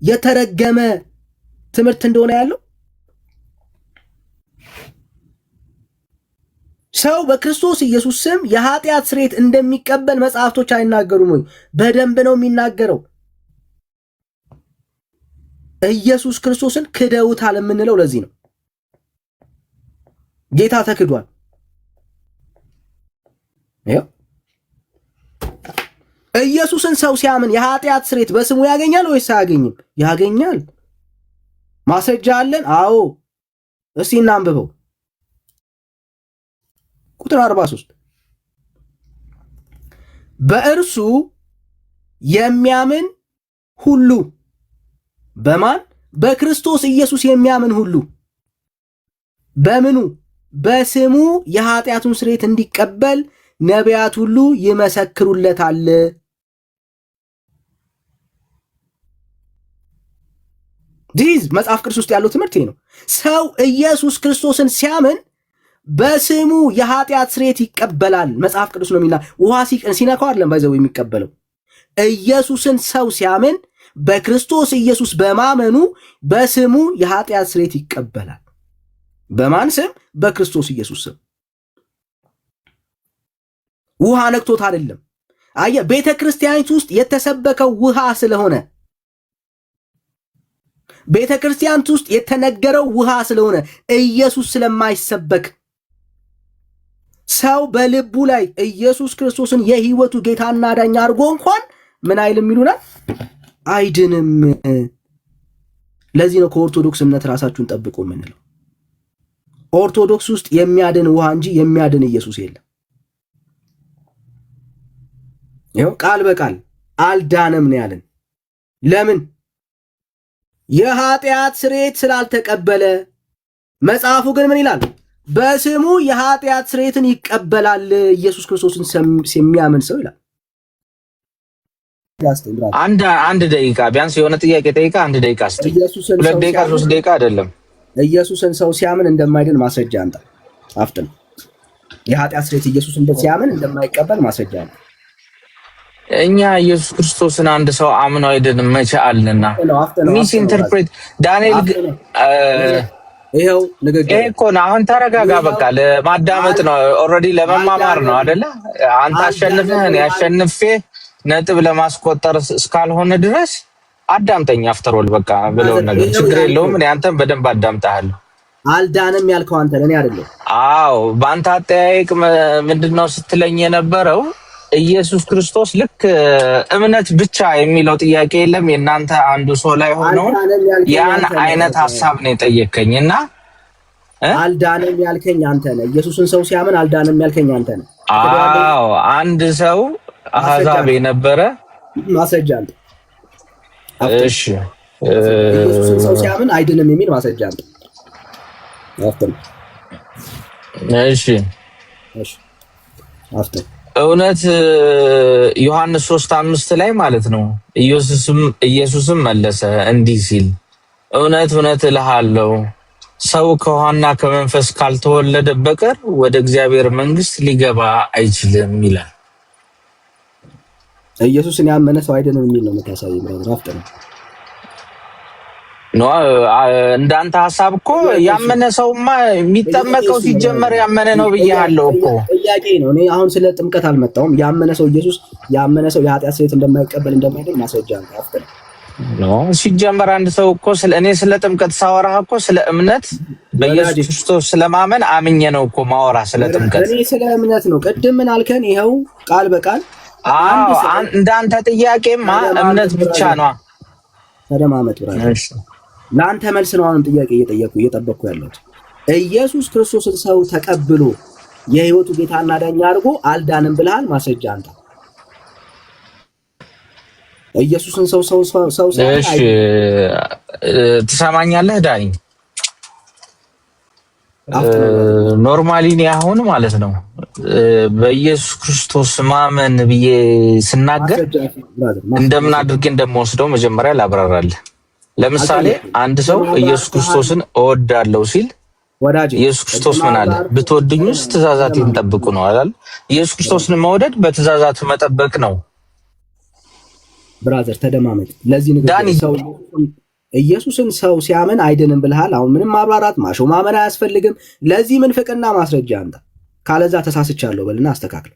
የተረገመ ትምህርት እንደሆነ ያለው። ሰው በክርስቶስ ኢየሱስ ስም የኃጢአት ስርየት እንደሚቀበል መጽሐፍቶች አይናገሩም ወይ? በደንብ ነው የሚናገረው። ኢየሱስ ክርስቶስን ክደውታል የምንለው ለዚህ ነው። ጌታ ተክዷል። ኢየሱስን ሰው ሲያምን የኃጢአት ስርየት በስሙ ያገኛል ወይስ አያገኝም? ያገኛል። ማስረጃ አለን። አዎ፣ እስቲ እናንብበው። ቁጥር 43 በእርሱ የሚያምን ሁሉ በማን? በክርስቶስ ኢየሱስ የሚያምን ሁሉ በምኑ? በስሙ የኃጢአቱን ስርየት እንዲቀበል ነቢያት ሁሉ ይመሰክሩለታል። ዲዝ መጽሐፍ ቅዱስ ውስጥ ያለው ትምህርት ይሄ ነው። ሰው ኢየሱስ ክርስቶስን ሲያምን በስሙ የኃጢአት ስርየት ይቀበላል። መጽሐፍ ቅዱስ ነው የሚና ውሃ ሲነካው አይደለም ባይዘው የሚቀበለው። ኢየሱስን ሰው ሲያምን በክርስቶስ ኢየሱስ በማመኑ በስሙ የኃጢአት ስርየት ይቀበላል። በማን ስም? በክርስቶስ ኢየሱስ ስም። ውሃ ነክቶት አይደለም። አየህ፣ ቤተ ክርስቲያኒቱ ውስጥ የተሰበከው ውሃ ስለሆነ፣ ቤተ ክርስቲያኒቱ ውስጥ የተነገረው ውሃ ስለሆነ፣ ኢየሱስ ስለማይሰበክ ሰው በልቡ ላይ ኢየሱስ ክርስቶስን የህይወቱ ጌታና ዳኛ አድርጎ እንኳን ምን አይልም ይሉናል፣ አይድንም። ለዚህ ነው ከኦርቶዶክስ እምነት ራሳችሁን ጠብቁ የምንለው። ኦርቶዶክስ ውስጥ የሚያድን ውሃ እንጂ የሚያድን ኢየሱስ የለም። ይኸው ቃል በቃል አልዳነም ነው ያለን። ለምን? የኃጢአት ስርየት ስላልተቀበለ። መጽሐፉ ግን ምን ይላል? በስሙ የኃጢአት ስርየትን ይቀበላል ኢየሱስ ክርስቶስን የሚያምን ሰው ይላል። አንድ ደቂቃ ቢያንስ የሆነ ጥያቄ ጠይቃ። አንድ ደቂቃ እስቲ፣ 2 ደቂቃ 3 ደቂቃ አይደለም። ኢየሱስን ሰው ሲያምን እንደማይድን ማስረጃ አምጣ። አፍጥን። የኃጢአት ስርየት ኢየሱስን ሲያምን እንደማይቀበል ማስረጃ አምጣ። እኛ ኢየሱስ ክርስቶስን አንድ ሰው አምኖ አይደለም መቼ አለና ሚስ ኢንተርፕሬት ዳንኤል ይሄው ንግግር ይሄ እኮ ነው። አሁን ተረጋጋ። በቃ ለማዳመጥ ነው፣ ኦልሬዲ ለመማማር ነው አይደለ? አንተ አሸንፈህ እኔ አሸንፌ ነጥብ ለማስቆጠር እስካልሆነ ድረስ አዳምጠኝ። አፍተሮል በቃ ብለውን ነገር ችግር የለውም። እኔ አንተን በደንብ አዳምጣለሁ። አልዳንም ያልከው አንተ ለኔ አይደለም። አዎ በአንተ አጠያየቅ ምንድነው ስትለኝ የነበረው ኢየሱስ ክርስቶስ ልክ እምነት ብቻ የሚለው ጥያቄ የለም የእናንተ አንዱ ሰው ላይ ሆኖ ያን አይነት ሐሳብ ነው የጠየቀኝ እና አልዳንም ያልከኝ አንተ ነህ። ኢየሱስን ሰው ሲያምን አልዳንም ያልከኝ አንተ ነህ። አዎ አንድ ሰው አህዛብ የነበረ ማስረጃ አለ። እሺ ኢየሱስን ሰው ሲያምን አይድንም የሚል ማስረጃ አለ። እሺ እውነት ዮሐንስ 3:5 ላይ ማለት ነው። ኢየሱስም መለሰ እንዲህ ሲል እውነት እውነት እልሃለሁ ሰው ከውሃና ከመንፈስ ካልተወለደ በቀር ወደ እግዚአብሔር መንግሥት ሊገባ አይችልም ይላል። ኢየሱስን ያመነ ሰው አይደለም የሚል ነው የምታሳየው ብራዘር። ኖ እንዳንተ ሐሳብ እኮ ያመነ ሰውማ የሚጠመቀው ሲጀመር ያመነ ነው ብያለሁ እኮ። ጥያቄ ነው። እኔ አሁን ስለ ጥምቀት አልመጣሁም። ያመነ ሰው ኢየሱስ ያመነ ሰው የኃጢአት ስርየት እንደማይቀበል እንደማይደል ማስረጃ ነው አፍተን ኖ ሲጀመር አንድ ሰው እኮ እኔ ስለ ጥምቀት ሳወራህ እኮ ስለ እምነት በኢየሱስ ክርስቶስ ስለማመን አምኜ ነው እኮ ማወራ ስለ ጥምቀት። እኔ ስለ እምነት ነው። ቅድም ምን አልከን? ይኸው ቃል በቃል እንዳንተ ጥያቄማ እምነት ብቻ ነው። ተደማመጥ ብራዘር። ለአንተ መልስ ነው አሁን ጥያቄ እየጠበቅኩ ያለሁት። ኢየሱስ ክርስቶስን ሰው ተቀብሎ የህይወቱ ጌታና ዳኛ አድርጎ አልዳንም ብለሃል። ማስረጃ አንተ ኢየሱስን ሰው እሺ ትሰማኛለህ ዳኒ? ኖርማሊ ነው አሁን ማለት ነው በኢየሱስ ክርስቶስ ማመን ብዬ ስናገር እንደምን አድርጌ እንደምወስደው መጀመሪያ ላብራራለህ። ለምሳሌ አንድ ሰው ኢየሱስ ክርስቶስን እወዳለሁ ሲል ኢየሱስ ክርስቶስ ምን አለ? ብትወድኙስ ትእዛዛቴን ጠብቁ ነው አይደል? ኢየሱስ ክርስቶስን መውደድ በትእዛዛት መጠበቅ ነው። ብራዘር ተደማመጥ። ለዚህ ንግግር ሰው ኢየሱስን ሰው ሲያምን አይድንም ብለሃል። አሁን ምንም ማብራራት ማሾማመን አያስፈልግም። ለዚህ ምንፍቅና ማስረጃ አንተ ካለዛ ተሳስቻለሁ በልና አስተካክል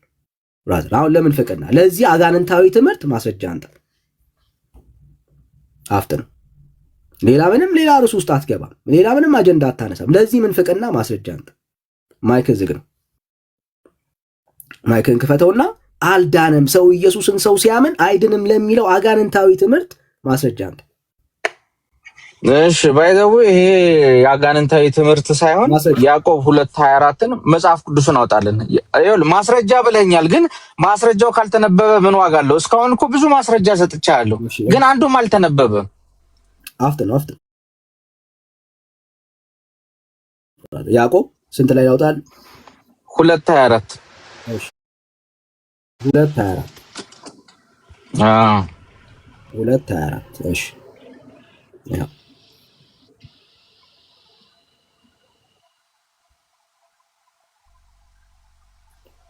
ብራዘር። አሁን ለምንፍቅና ለዚህ አጋንንታዊ ትምህርት ማስረጃ አንተ አፍጥን። ሌላ ርዕስ ውስጥ አትገባም። ሌላ ምንም አጀንዳ አታነሳም። ለዚህ ምንፍቅና ማስረጃ አንተ። ማይክ ዝግ ነው። ማይክን ክፈተውና አልዳንም ሰው ኢየሱስን ሰው ሲያምን አይድንም ለሚለው አጋንንታዊ ትምህርት ማስረጃ አንተ። እሺ ባይዘው ይሄ የአጋንንታዊ ትምህርት ሳይሆን ያዕቆብ 2:24ን መጽሐፍ ቅዱስን አውጣለን። ይኸውልህ ማስረጃ ብለኛል፣ ግን ማስረጃው ካልተነበበ ምን ዋጋ አለው? እስካሁን እኮ ብዙ ማስረጃ ሰጥቻለሁ፣ ግን አንዱም አልተነበበም። አፍጥን ያዕቆብ ስንት ላይ ያውጣል? 2:24 እሺ 2:24 2:24 እሺ ያው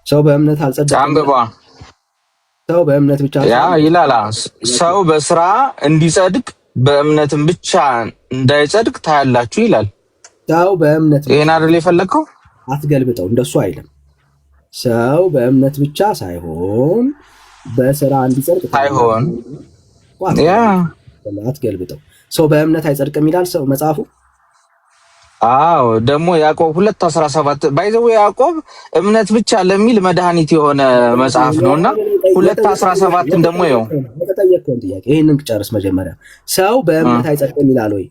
ሰው በእምነት አልጸደቀም። ሰው በእምነት ብቻ ይላል። ሰው በስራ እንዲጸድቅ በእምነትም ብቻ እንዳይጸድቅ ታያላችሁ ይላል። ሰው በእምነት ይሄን አይደል የፈለከው? አትገልብጠው፣ እንደሱ አይልም። ሰው በእምነት ብቻ ሳይሆን በስራ እንዲጸድቅ ሳይሆን አትገልብጠው። ሰው በእምነት አይጸድቅም ይላል ሰው መጽሐፉ። አዎ ደግሞ ያዕቆብ 2:17 ባይዘው ያዕቆብ እምነት ብቻ ለሚል መድኃኒት የሆነ መጽሐፍ ነውና 2:17 ደግሞ ይኸው የተጠየቀውን ጥያቄ ይሄንን ጨርስ መጀመሪያ። ሰው በእምነት አይጸድቅም ይላል ወይ?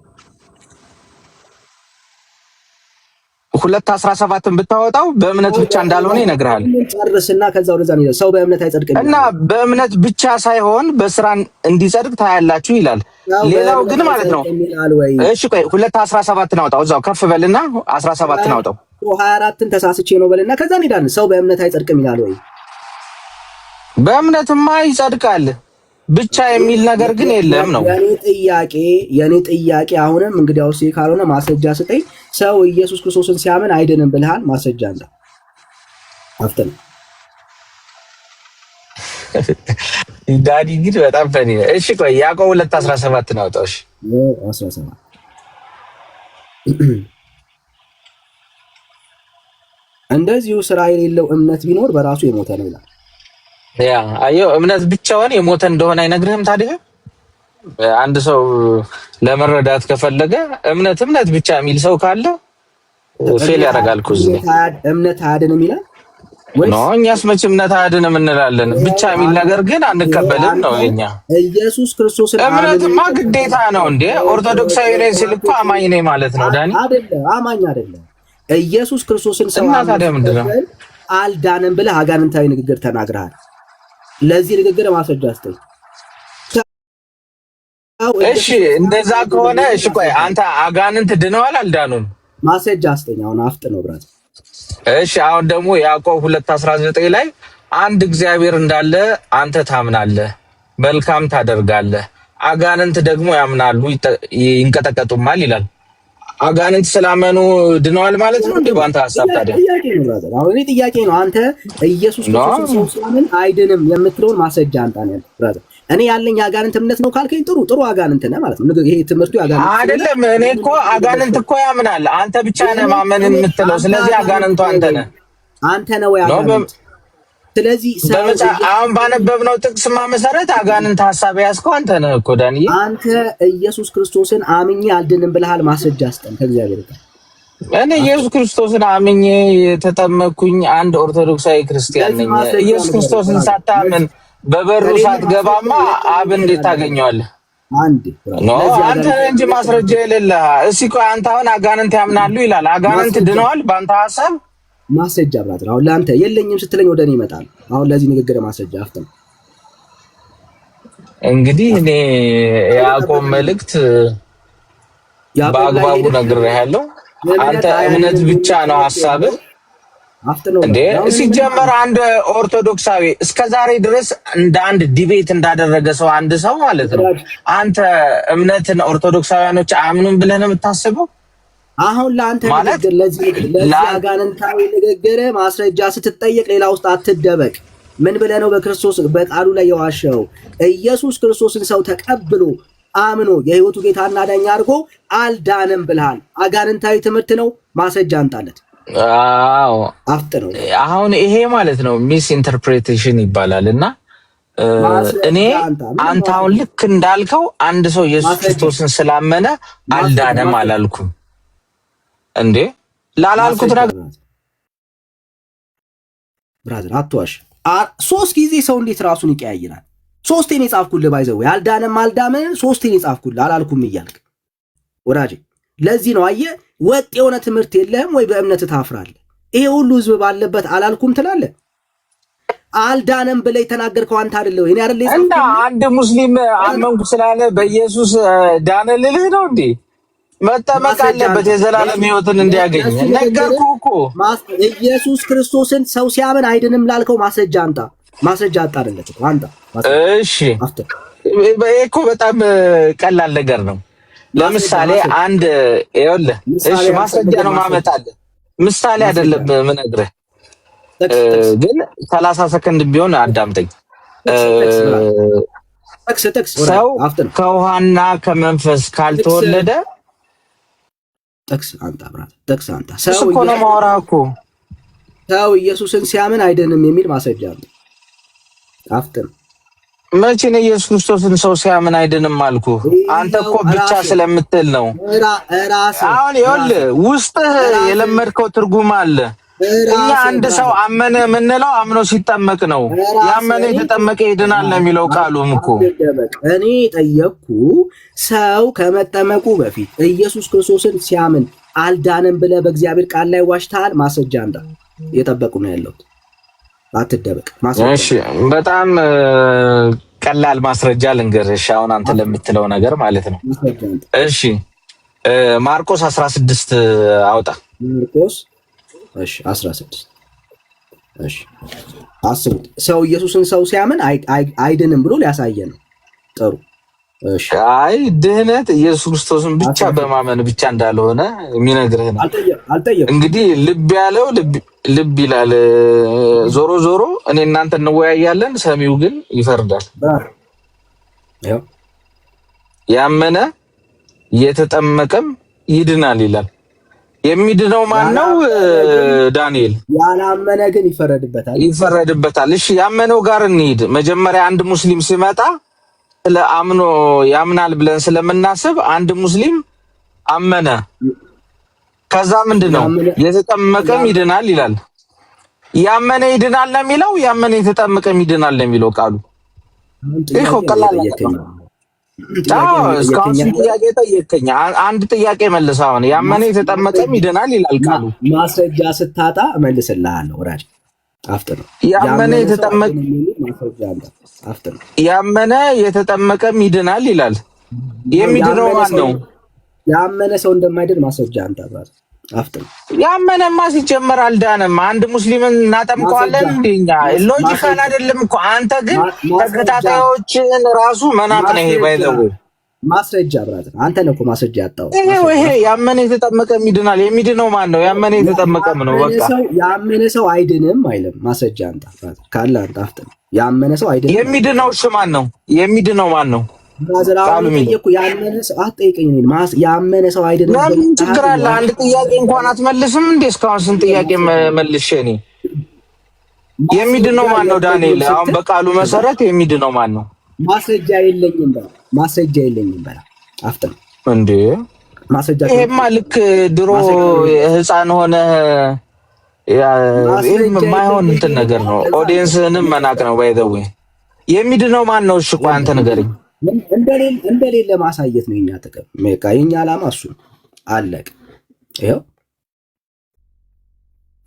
2:17ን ብታወጣው በእምነት ብቻ እንዳልሆነ ይነግርሃል። ጨርስና ከዛ ወደዛ ነው ሰው በእምነት አይጸድቅም እና በእምነት ብቻ ሳይሆን በስራ እንዲጸድቅ ታያላችሁ ይላል። ሌላው ግን ማለት ነው እሺ ቆይ 2:17 አውጣው፣ እዛው ከፍ በልና 17 አውጣው። 24ን ተሳስቼ ነው በልና ከዛ እንሄዳለን። ሰው በእምነት አይጸድቅም ይላል ወይ? በእምነትማ ይጸድቃል ብቻ የሚል ነገር ግን የለም ነው የኔ ጥያቄ። አሁንም እንግዲያውስ ካልሆነ ማስረጃ ስጠኝ። ሰው ኢየሱስ ክርስቶስን ሲያምን አይድንም ብለሃል፣ ማስረጃ አለ? አፍተን ዳዲ ግን በጣም ፈኒ ነው። እሺ ቆይ ያዕቆብ 2:17 ነው አውጣው። እሺ 17 እንደዚሁ ስራ የሌለው እምነት ቢኖር በራሱ የሞተ ነው ይላል። ያ አየው እምነት ብቻውን የሞተ እንደሆነ አይነግርህም ታዲያ? አንድ ሰው ለመረዳት ከፈለገ እምነት ብቻ የሚል ሰው ካለ ፌል ያደርጋል እኮ እዚህ እምነት አያድንም ይላል ኖ እኛስ መቼ እምነት አያድንም እንላለን ብቻ የሚል ነገር ግን አንቀበልም ነው የኛ ኢየሱስ ክርስቶስን እምነትማ ግዴታ ነው እንዴ ኦርቶዶክሳዊ ነኝ ሲል እኮ አማኝ ነኝ ማለት ነው ዳኒ አይደለም አማኝ አይደለም ኢየሱስ ክርስቶስን ሰው አልዳንም ብለህ አጋንንታዊ ንግግር ተናግረሃል ለዚህ ንግግር ማስረጃ አስተይ እሺ እንደዛ ከሆነ እሺ ቆይ አንተ አጋንንት ድነዋል አልዳኑም ማስረጃ አስተኝ አሁን አፍጥ ነው ብራት እሺ አሁን ደግሞ ያዕቆብ 2:19 ላይ አንድ እግዚአብሔር እንዳለ አንተ ታምናለህ መልካም ታደርጋለህ አጋንንት ደግሞ ያምናሉ ይንቀጠቀጡማል ይላል አጋንንት ስላመኑ ድነዋል ማለት ነው እንዴ ባንተ ሐሳብ ታዲያ ጥያቄ ነው ብራዘር አሁን እኔ ጥያቄ ነው አንተ ኢየሱስ ክርስቶስ ሰው ሲያምን አይድንም የምትለውን ማስረጃ አንጣ ነው ብራዘር እኔ ያለኝ አጋንንት እምነት ነው ካልከኝ ጥሩ አጋንንት ነህ ማለት ነው ይሄ ትምህርቱ አጋንንት አይደለም እኔ እኮ አጋንንት እኮ ያምናል አንተ ብቻ ነህ ማመን የምትለው ስለዚህ አጋንንቱ አንተ ነህ ወይ አጋንንት ስለዚህ አሁን ባነበብነው ጥቅስማ መሰረት አጋንንት ሐሳብ ያስከው አንተ ነህ እኮ ዳንዬ አንተ ኢየሱስ ክርስቶስን አምኜ አልድንም ብለሃል ማስረጃ አስጠን ከእግዚአብሔር ጋር እኔ ኢየሱስ ክርስቶስን አምኜ የተጠመቅኩኝ አንድ ኦርቶዶክሳዊ ክርስቲያን ነኝ ኢየሱስ ክርስቶስን ሳታምን በበሩ ሳትገባማ አብ እንዴት ታገኘዋለህ አንዴ ኖ አንተ እንጂ ማስረጃ የሌለህ እስኪ ቆይ አንተ አሁን አጋንንት ያምናሉ ይላል አጋንንት ድነዋል በአንተ ሐሳብ ማስረጃ ብራዘር አሁን ለአንተ የለኝም ስትለኝ ወደኔ ይመጣል አሁን ለዚህ ንግግር ማስረጃ አፍተም እንግዲህ እኔ ያዕቆብ መልእክት በአግባቡ ነግሬሃለሁ አንተ እምነት ብቻ ነው ሐሳብህ እንዴ ሲጀመር አንድ ኦርቶዶክሳዊ እስከዛሬ ድረስ እንደ አንድ ዲቤት እንዳደረገ ሰው አንድ ሰው ማለት ነው አንተ እምነትን ኦርቶዶክሳውያኖች አያምኑም ብለህ ነው የምታስበው አሁን ለአንተ ንግግር ለዚህ አጋንንታዊ ንግግር ማስረጃ ስትጠየቅ ሌላ ውስጥ አትደበቅ ምን ብለህ ነው በክርስቶስ በቃሉ ላይ የዋሸው ኢየሱስ ክርስቶስን ሰው ተቀብሎ አምኖ የህይወቱ ጌታና ዳኛ አድርጎ አልዳንም ብለሃል አጋንንታዊ ትምህርት ነው ማስረጃ አንጣለት አዎ አፍጥ ነው አሁን ይሄ ማለት ነው ሚስ ኢንተርፕሬቴሽን ይባላልና እኔ አንተ አሁን ልክ እንዳልከው አንድ ሰው ኢየሱስ ክርስቶስን ስላመነ አልዳነም አላልኩም እንዴ ላላልኩት ነገር ብራዘር አትዋሽ ሶስት ጊዜ ሰው እንዴት ራሱን ይቀያይራል ሶስቴ ነው የጻፍኩልህ ባይዘው አልዳነም አልዳመን ሶስቴ ነው የጻፍኩልህ አላልኩም እያልክ ወራጄ ለዚህ ነው አየህ ወጥ የሆነ ትምህርት የለህም ወይ በእምነት ታፍራለህ ይሄ ሁሉ ህዝብ ባለበት አላልኩም ትላለህ አልዳነም ብለህ የተናገርከው አንተ አይደለም እኔ አይደለም እና አንድ ሙስሊም አመንኩ ስላለ በኢየሱስ ዳነ ልልህ ነው እንዴ መጠመቅ አለበት የዘላለም ህይወትን እንዲያገኝ ነገርኩህ እኮ ኢየሱስ ክርስቶስን ሰው ሲያምን አይድንም ላልከው ማስረጃ አንጣ ማስረጃ አጣርለት አንጣ እሺ እኮ በጣም ቀላል ነገር ነው ለምሳሌ አንድ ይኸውልህ እሺ ማስረጃ ነው ማመጣልህ ምሳሌ አይደለም ምነግርህ ግን 30 ሰከንድ ቢሆን አዳምጠኝ ሰው ከውሃና ከመንፈስ ካልተወለደ ጥቅስ አንጣ ብራት ጥቅስ አንጣ ሰው እኮ ነው ማውራህ እኮ ሰው ኢየሱስን ሲያምን አይደንም የሚል ማስረጃ አለ አፍጥን መቼ ነው ኢየሱስ ክርስቶስን ሰው ሲያምን አይደንም አልኩህ አንተ እኮ ብቻ ስለምትል ነው አሁን ይኸውልህ ውስጥህ የለመድከው ትርጉም አለ እኛ አንድ ሰው አመነ የምንለው አምኖ ሲጠመቅ ነው ያመነ የተጠመቀ ይድናል ነው የሚለው ቃሉም እኮ እኔ ጠየቅኩ ሰው ከመጠመቁ በፊት ኢየሱስ ክርስቶስን ሲያምን አልዳንም ብለህ በእግዚአብሔር ቃል ላይ ዋሽተሃል ማስረጃ እንዳ እየጠበቁ ነው ያለው አትደበቅ ማስረጃ እሺ በጣም ቀላል ማስረጃ ልንገርሽ አሁን አንተ ለምትለው ነገር ማለት ነው እሺ ማርቆስ 16 አውጣ ማርቆስ እሺ 16 እሺ አስቡት ሰው ኢየሱስን ሰው ሲያምን አይድንም ብሎ ሊያሳየን ጥሩ እሺ አይ ድህነት ኢየሱስ ክርስቶስን ብቻ በማመን ብቻ እንዳልሆነ የሚነግርህ ነው። አልጠየቅም። እንግዲህ ልብ ያለው ልብ ይላል። ዞሮ ዞሮ እኔ እናንተ እንወያያለን፣ ሰሚው ግን ይፈርዳል። ያመነ የተጠመቀም ይድናል ይላል። የሚድነው ማን ነው? ዳንኤል። ያላመነ ግን ይፈረድበታል። እሺ ያመነው ጋር እንሂድ። መጀመሪያ አንድ ሙስሊም ሲመጣ ለአምኖ ያምናል ብለን ስለምናስብ አንድ ሙስሊም አመነ። ከዛ ምንድነው የተጠመቀም ይድናል ይላል። ያመነ ይድናል ነው የሚለው? ያመነ የተጠመቀም ይድናል ነው የሚለው ቃሉ? ይሄ ቀላል ነው። እስካሁን ጥያቄ ጠየቀኝ። አንድ ጥያቄ መልስ። አሁን ያመነ የተጠመቀም ይድናል ይላል ቃሉ። ማስረጃ ስታጣ እመልስልሃለሁ። ወራጅ አፍጥር ነው። ያመነ የተጠመቀም ይድናል ይላል። የሚድነው ማን ነው? ያመነ ሰው እንደማይድን ማስረጃ አንተ አባዝ አፍጥር። ያመነማ ሲጀመር አልዳነም። አንድ ሙስሊምን እናጠምቀዋለን እንደኛ ሎጂካል አይደለም እኮ። አንተ ግን ተከታታዮችን ራሱ መናቅ ነው። ይሄ ባይዘው ማስረጃ ብራዘር፣ አንተ ነህ እኮ ማስረጃ ያጣው። ይሄ ያመነ የተጠመቀም ይድናል። የሚድነው ማን ነው? ያመነ የተጠመቀም ነው። በቃ ያመነ ሰው አይድንም አይልም። ማስረጃ አንተ ብራዘር ካለ አንተ አፍጥር። ያመነ ሰው አይድንም። የሚድነው እሺ ማን ነው? የሚድነው ማን ነው? ያመነ ሰው አይደለም። ምን ችግር አለ? አንድ ጥያቄ እንኳን አትመልስም እንዴ? እስካሁን ስንት ጥያቄ መልሼ እኔ። የሚድነው ማን ነው ዳንኤል? አሁን በቃሉ መሰረት የሚድነው ማን ነው? ማስረጃ የለኝም በላ አፍጥር እንዴ። ማስረጃ ይሄማ ልክ ድሮ ህፃን ሆነ የማይሆን እንትን ነገር ነው። ኦዲየንስንም መናቅ ነው። ባይዘው የሚድነው ማን ነው? እሺ ቆይ አንተ ንገረኝ። እንደሌለ ማሳየት ነው የኛ ጥቅም። የኛ ዓላማ እሱ አለቅ። ይኸው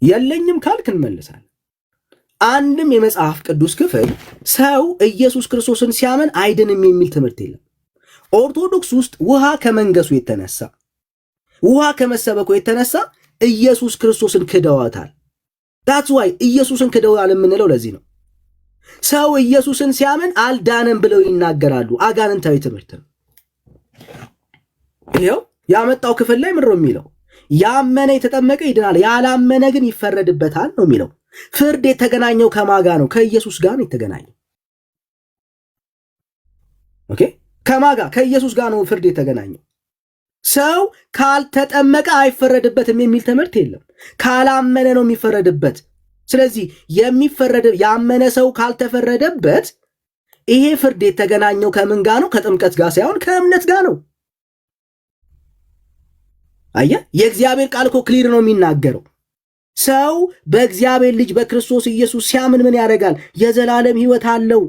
የለኝም ካልክ እንመልሳለን። አንድም የመጽሐፍ ቅዱስ ክፍል ሰው ኢየሱስ ክርስቶስን ሲያመን አይድንም የሚል ትምህርት የለም። ኦርቶዶክስ ውስጥ ውሃ ከመንገሱ የተነሳ ውሃ ከመሰበኩ የተነሳ ኢየሱስ ክርስቶስን ክደዋታል። that's why ኢየሱስን ክደዋል የምንለው ለዚህ ነው። ሰው ኢየሱስን ሲያምን አልዳነም ብለው ይናገራሉ። አጋንንታዊ ትምህርት ነው። ይሄው ያመጣው ክፍል ላይ ምንድነው የሚለው? ያመነ የተጠመቀ ይድናል፣ ያላመነ ግን ይፈረድበታል ነው የሚለው። ፍርድ የተገናኘው ከማጋ ነው? ከኢየሱስ ጋር ነው የተገናኘው። ኦኬ፣ ከማጋ ከኢየሱስ ጋር ነው ፍርድ የተገናኘው። ሰው ካልተጠመቀ አይፈረድበትም የሚል ትምህርት የለም። ካላመነ ነው የሚፈረድበት። ስለዚህ ያመነ ሰው ካልተፈረደበት ይሄ ፍርድ የተገናኘው ከምን ጋር ነው? ከጥምቀት ጋር ሳይሆን ከእምነት ጋር ነው። አየህ፣ የእግዚአብሔር ቃል እኮ ክሊር ነው የሚናገረው። ሰው በእግዚአብሔር ልጅ በክርስቶስ ኢየሱስ ሲያምን ምን ያደርጋል? የዘላለም ሕይወት አለው።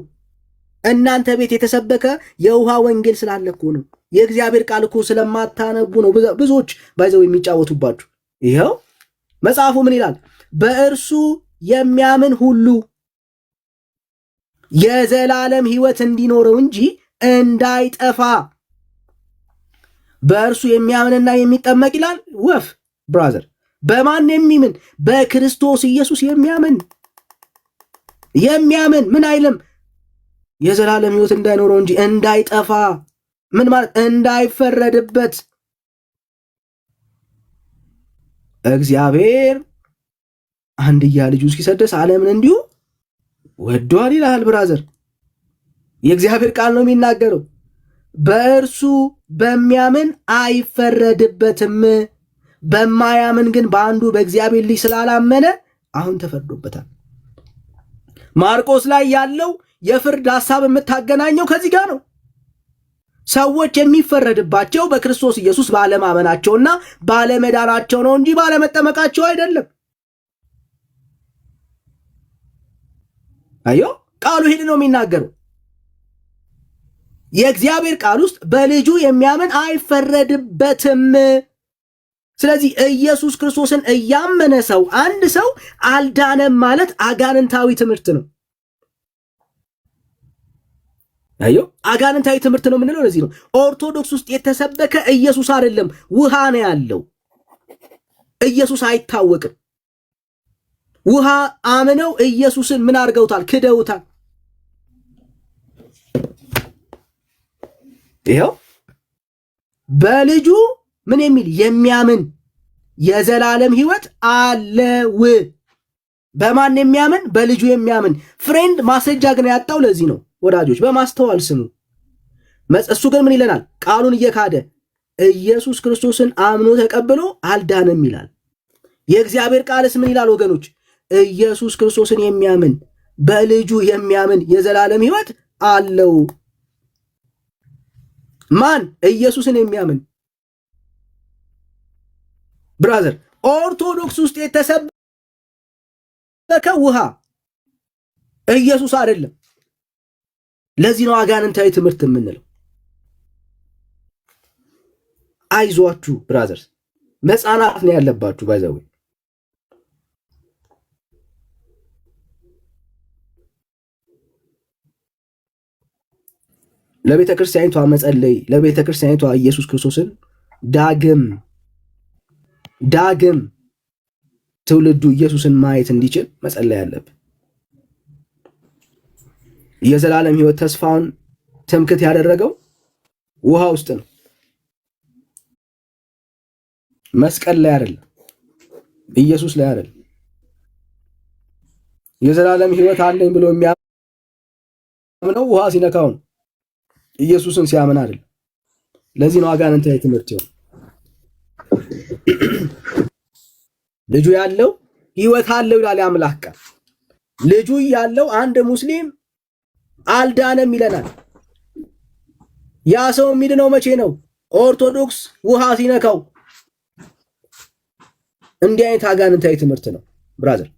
እናንተ ቤት የተሰበከ የውሃ ወንጌል ስላለ እኮ ነው። የእግዚአብሔር ቃል እኮ ስለማታነቡ ነው ብዙዎች ባይዘው የሚጫወቱባችሁ። ይኸው መጽሐፉ ምን ይላል? በእርሱ የሚያምን ሁሉ የዘላለም ሕይወት እንዲኖረው እንጂ እንዳይጠፋ። በእርሱ የሚያምንና የሚጠመቅ ይላል። ወፍ ብራዘር፣ በማን የሚምን? በክርስቶስ ኢየሱስ የሚያምን ምን አይልም? የዘላለም ሕይወት እንዳይኖረው እንጂ እንዳይጠፋ። ምን ማለት? እንዳይፈረድበት። እግዚአብሔር አንድያ ልጁ እስኪሰጥ ድረስ ዓለምን እንዲሁ ወዷል ይላል። ብራዘር፣ የእግዚአብሔር ቃል ነው የሚናገረው። በእርሱ በሚያምን አይፈረድበትም። በማያምን ግን በአንዱ በእግዚአብሔር ልጅ ስላላመነ አሁን ተፈርዶበታል። ማርቆስ ላይ ያለው የፍርድ ሐሳብ የምታገናኘው ከዚህ ጋር ነው። ሰዎች የሚፈረድባቸው በክርስቶስ ኢየሱስ ባለማመናቸውና ባለመዳናቸው ነው እንጂ ባለመጠመቃቸው አይደለም። አዮ ቃሉ ይሄን ነው የሚናገረው። የእግዚአብሔር ቃል ውስጥ በልጁ የሚያምን አይፈረድበትም። ስለዚህ ኢየሱስ ክርስቶስን እያመነ ሰው አንድ ሰው አልዳነም ማለት አጋንንታዊ ትምህርት ነው። አዮ አጋንንታዊ ትምህርት ነው የምንለው ለዚህ ነው። ኦርቶዶክስ ውስጥ የተሰበከ ኢየሱስ አይደለም፣ ውሃ ነው ያለው። ኢየሱስ አይታወቅም። ውሃ አምነው ኢየሱስን ምን አድርገውታል? ክደውታል። ይኸው በልጁ ምን የሚል የሚያምን የዘላለም ሕይወት አለው። በማን የሚያምን? በልጁ የሚያምን። ፍሬንድ ማስረጃ ግን ያጣው ለዚህ ነው ወዳጆች፣ በማስተዋል ስሙ። እሱ ግን ምን ይለናል? ቃሉን እየካደ ኢየሱስ ክርስቶስን አምኖ ተቀብሎ አልዳንም ይላል። የእግዚአብሔር ቃልስ ምን ይላል ወገኖች? ኢየሱስ ክርስቶስን የሚያምን በልጁ የሚያምን የዘላለም ሕይወት አለው። ማን? ኢየሱስን የሚያምን ብራዘር። ኦርቶዶክስ ውስጥ የተሰበከ ውሃ ኢየሱስ አይደለም። ለዚህ ነው አጋንንታዊ ትምህርት የምንለው። አይዟችሁ ብራዘርስ፣ መጽናናት ነው ያለባችሁ። ባይዘው ለቤተ ክርስቲያኒቷ መጸለይ፣ ለቤተ ክርስቲያኒቷ ኢየሱስ ክርስቶስን ዳግም ትውልዱ ኢየሱስን ማየት እንዲችል መጸለይ አለብን። የዘላለም ሕይወት ተስፋውን ትምክት ያደረገው ውሃ ውስጥ ነው፣ መስቀል ላይ አይደለም፣ ኢየሱስ ላይ አይደለም። የዘላለም ሕይወት አለኝ ብሎ የሚያምነው ውሃ ሲነካው ነው፣ ኢየሱስን ሲያምን አይደለም። ለዚህ ነው አጋንንታዊ ትምህርት ይሆን። ልጁ ያለው ሕይወት አለው ይላል የአምላክ ቃል። ልጁ ያለው አንድ ሙስሊም አልዳነም ይለናል። ያ ሰው የሚድነው መቼ ነው? ኦርቶዶክስ ውሃ ሲነካው። እንዲህ አይነት አጋንንታዊ ትምህርት ነው ብራዘር።